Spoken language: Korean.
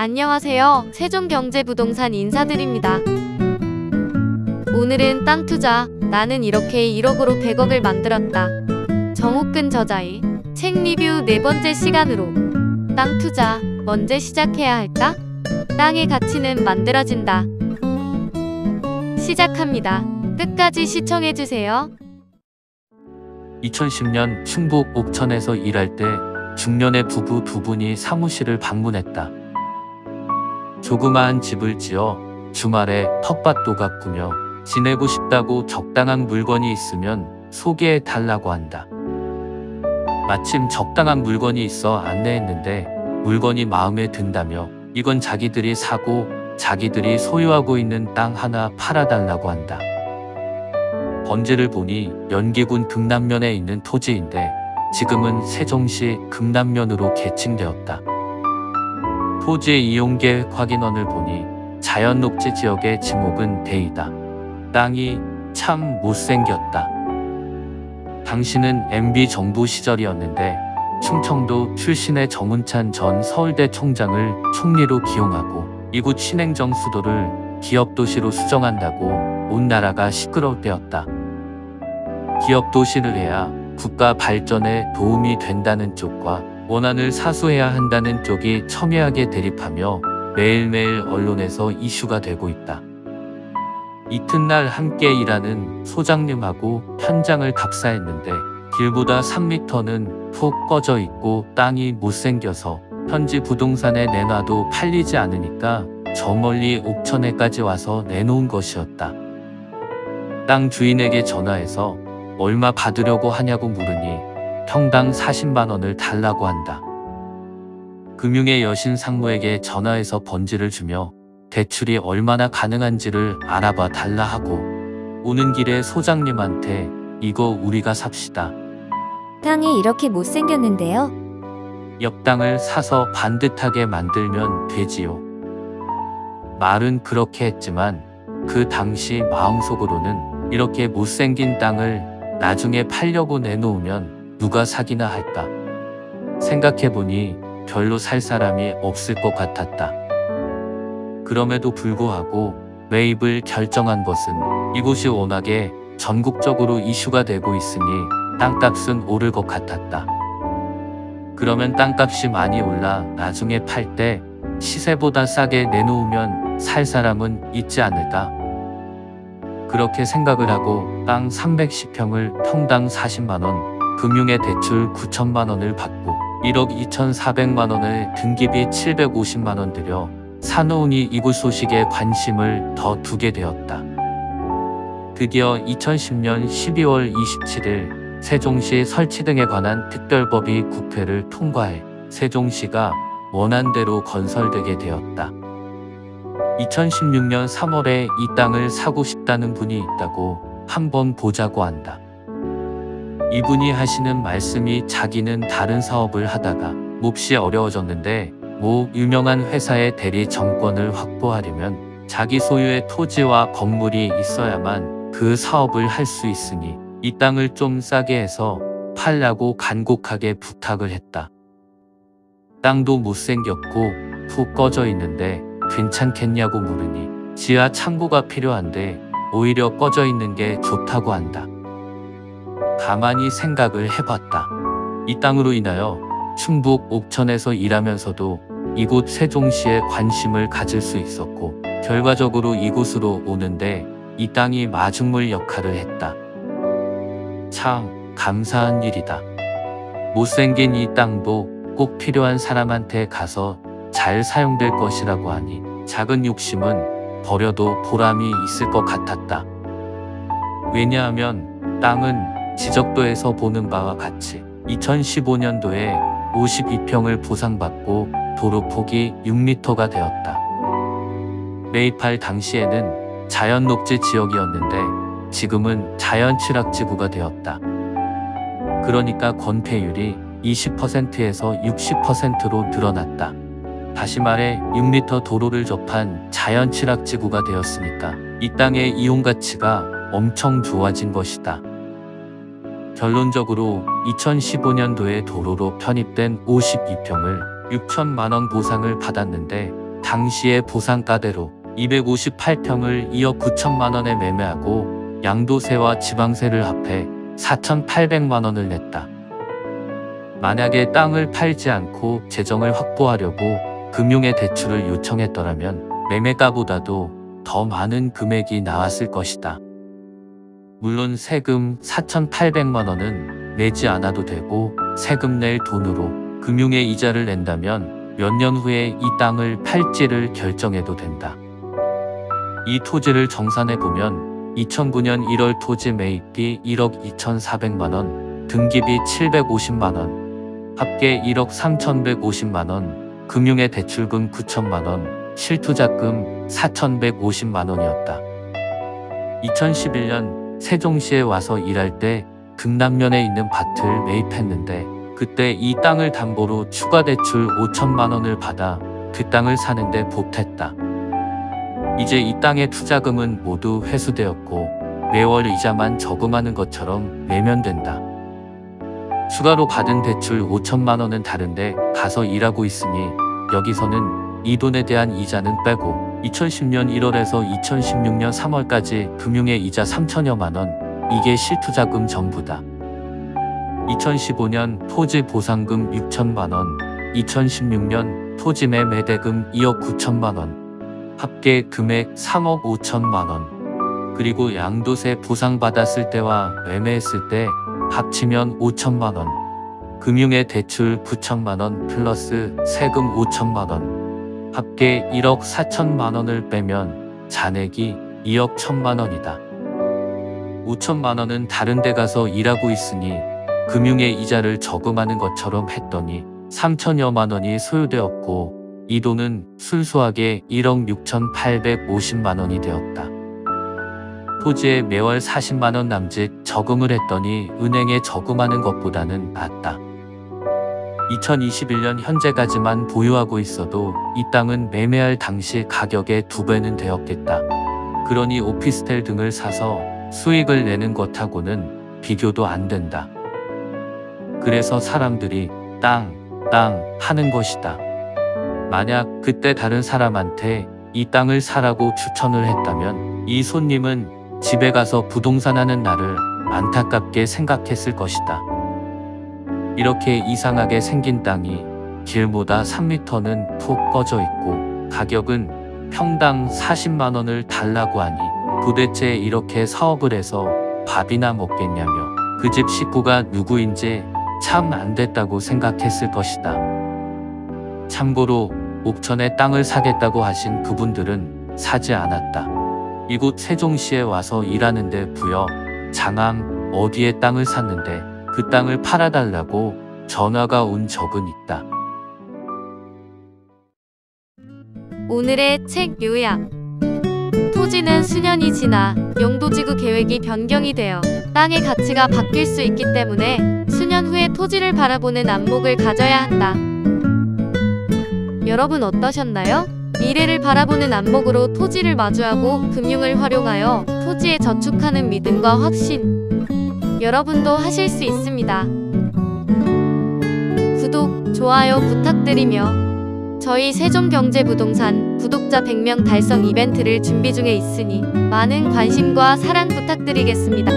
안녕하세요. 세종경제부동산 인사드립니다. 오늘은 땅 투자, 나는 이렇게 1억으로 100억을 만들었다. 정옥근 저자의 책 리뷰 네 번째 시간으로 땅 투자, 언제 시작해야 할까? 땅의 가치는 만들어진다. 시작합니다. 끝까지 시청해주세요. 2010년 충북 옥천에서 일할 때 중년의 부부 두 분이 사무실을 방문했다. 조그마한 집을 지어 주말에 텃밭도 가꾸며 지내고 싶다고 적당한 물건이 있으면 소개해 달라고 한다. 마침 적당한 물건이 있어 안내했는데 물건이 마음에 든다며 이건 자기들이 사고 자기들이 소유하고 있는 땅 하나 팔아달라고 한다. 번지를 보니 연기군 금남면에 있는 토지인데 지금은 세종시 금남면으로 개칭되었다. 토지 이용계획 확인원을 보니 자연녹지 지역의 지목은 대이다. 땅이 참 못생겼다. 당시는 MB 정부 시절이었는데 충청도 출신의 정운찬 전 서울대 총장을 총리로 기용하고 이곳 신행정 수도를 기업도시로 수정한다고 온 나라가 시끄러울 때였다. 기업도시를 해야 국가 발전에 도움이 된다는 쪽과 원안을 사수해야 한다는 쪽이 첨예하게 대립하며 매일매일 언론에서 이슈가 되고 있다. 이튿날 함께 일하는 소장님하고 현장을 답사했는데 길보다 3m는 푹 꺼져 있고 땅이 못생겨서 현지 부동산에 내놔도 팔리지 않으니까 저 멀리 옥천에까지 와서 내놓은 것이었다. 땅 주인에게 전화해서 얼마 받으려고 하냐고 물으니 평당 40만 원을 달라고 한다. 금융의 여신 상무에게 전화해서 번지를 주며 대출이 얼마나 가능한지를 알아봐 달라 하고 오는 길에 소장님한테 이거 우리가 삽시다. 땅이 이렇게 못생겼는데요. 옆 땅을 사서 반듯하게 만들면 되지요. 말은 그렇게 했지만 그 당시 마음속으로는 이렇게 못생긴 땅을 나중에 팔려고 내놓으면 누가 사기나 할까? 생각해보니 별로 살 사람이 없을 것 같았다. 그럼에도 불구하고 매입을 결정한 것은 이곳이 워낙에 전국적으로 이슈가 되고 있으니 땅값은 오를 것 같았다. 그러면 땅값이 많이 올라 나중에 팔 때 시세보다 싸게 내놓으면 살 사람은 있지 않을까? 그렇게 생각을 하고 땅 310평을 평당 40만 원, 금융의 대출 9천만 원을 받고 1억 2,400만 원을 등기비 750만 원 들여 사놓으니 이곳 소식에 관심을 더 두게 되었다. 드디어 2010년 12월 27일 세종시 설치 등에 관한 특별법이 국회를 통과해 세종시가 원안대로 건설되게 되었다. 2016년 3월에 이 땅을 사고 싶다는 분이 있다고 한번 보자고 한다. 이분이 하시는 말씀이 자기는 다른 사업을 하다가 몹시 어려워졌는데 유명한 회사의 대리 정권을 확보하려면 자기 소유의 토지와 건물이 있어야만 그 사업을 할 수 있으니 이 땅을 좀 싸게 해서 팔라고 간곡하게 부탁을 했다. 땅도 못생겼고 푹 꺼져 있는데 괜찮겠냐고 물으니 지하 창고가 필요한데 오히려 꺼져 있는 게 좋다고 한다. 가만히 생각을 해봤다. 이 땅으로 인하여 충북 옥천에서 일하면서도 이곳 세종시에 관심을 가질 수 있었고 결과적으로 이곳으로 오는데 이 땅이 마중물 역할을 했다. 참 감사한 일이다. 못생긴 이 땅도 꼭 필요한 사람한테 가서 잘 사용될 것이라고 하니 작은 욕심은 버려도 보람이 있을 것 같았다. 왜냐하면 땅은 지적도에서 보는 바와 같이 2015년도에 52평을 보상받고 도로폭이 6m가 되었다. 매입할 당시에는 자연녹지 지역이었는데 지금은 자연취락지구가 되었다. 그러니까 건폐율이 20%에서 60%로 늘어났다. 다시 말해 6m 도로를 접한 자연취락지구가 되었으니까 이 땅의 이용가치가 엄청 좋아진 것이다. 결론적으로 2015년도에 도로로 편입된 52평을 6천만 원 보상을 받았는데 당시의 보상가대로 258평을 2억 9천만 원에 매매하고 양도세와 지방세를 합해 4,800만 원을 냈다. 만약에 땅을 팔지 않고 재정을 확보하려고 금융의 대출을 요청했더라면 매매가보다도 더 많은 금액이 나왔을 것이다. 물론 세금 4,800만 원은 내지 않아도 되고 세금 낼 돈으로 금융의 이자를 낸다면 몇 년 후에 이 땅을 팔지를 결정해도 된다. 이 토지를 정산해보면 2009년 1월 토지 매입비 1억 2,400만 원, 등기비 750만 원, 합계 1억 3,150만 원, 금융의 대출금 9천만 원, 실투자금 4,150만 원이었다. 2011년 세종시에 와서 일할 때 등남면에 있는 밭을 매입했는데 그때 이 땅을 담보로 추가 대출 5천만 원을 받아 그 땅을 사는데 보탰다. 이제 이 땅의 투자금은 모두 회수되었고 매월 이자만 저금하는 것처럼 내면 된다. 추가로 받은 대출 5천만 원은 다른데 가서 일하고 있으니 여기서는 이 돈에 대한 이자는 빼고 2010년 1월에서 2016년 3월까지 금융의 이자 3천여만 원, 이게 실투자금 전부다. 2015년 토지 보상금 6천만 원, 2016년 토지 매매대금 2억 9천만 원, 합계 금액 3억 5천만 원, 그리고 양도세 보상받았을 때와 매매했을 때 합치면 5천만 원, 금융의 대출 9천만 원 플러스 세금 5천만 원, 합계 1억 4천만 원을 빼면 잔액이 2억 1천만 원이다. 5천만 원은 다른 데 가서 일하고 있으니 금융의 이자를 저금하는 것처럼 했더니 3천여만 원이 소요되었고 이 돈은 순수하게 1억 6,850만 원이 되었다. 토지에 매월 40만 원 남짓 저금을 했더니 은행에 저금하는 것보다는 낫다. 2021년 현재까지만 보유하고 있어도 이 땅은 매매할 당시 가격의 2배는 되었겠다. 그러니 오피스텔 등을 사서 수익을 내는 것하고는 비교도 안 된다. 그래서 사람들이 땅 하는 것이다. 만약 그때 다른 사람한테 이 땅을 사라고 추천을 했다면 이 손님은 집에 가서 부동산 하는 나를 안타깝게 생각했을 것이다. 이렇게 이상하게 생긴 땅이 길보다 3m는 푹 꺼져 있고 가격은 평당 40만 원을 달라고 하니 도대체 이렇게 사업을 해서 밥이나 먹겠냐며 그 집 식구가 누구인지 참 안 됐다고 생각했을 것이다. 참고로 옥천에 땅을 사겠다고 하신 그분들은 사지 않았다. 이곳 세종시에 와서 일하는데 부여, 장암 어디에 땅을 샀는데 그 땅을 팔아달라고 전화가 온 적은 있다. 오늘의 책 요약. 토지는 수년이 지나 용도지구 계획이 변경이 되어 땅의 가치가 바뀔 수 있기 때문에 수년 후에 토지를 바라보는 안목을 가져야 한다. 여러분 어떠셨나요? 미래를 바라보는 안목으로 토지를 마주하고 금융을 활용하여 토지에 저축하는 믿음과 확신. 여러분도 하실 수 있습니다. 구독, 좋아요 부탁드리며 저희 세종경제부동산 구독자 100명 달성 이벤트를 준비 중에 있으니 많은 관심과 사랑 부탁드리겠습니다.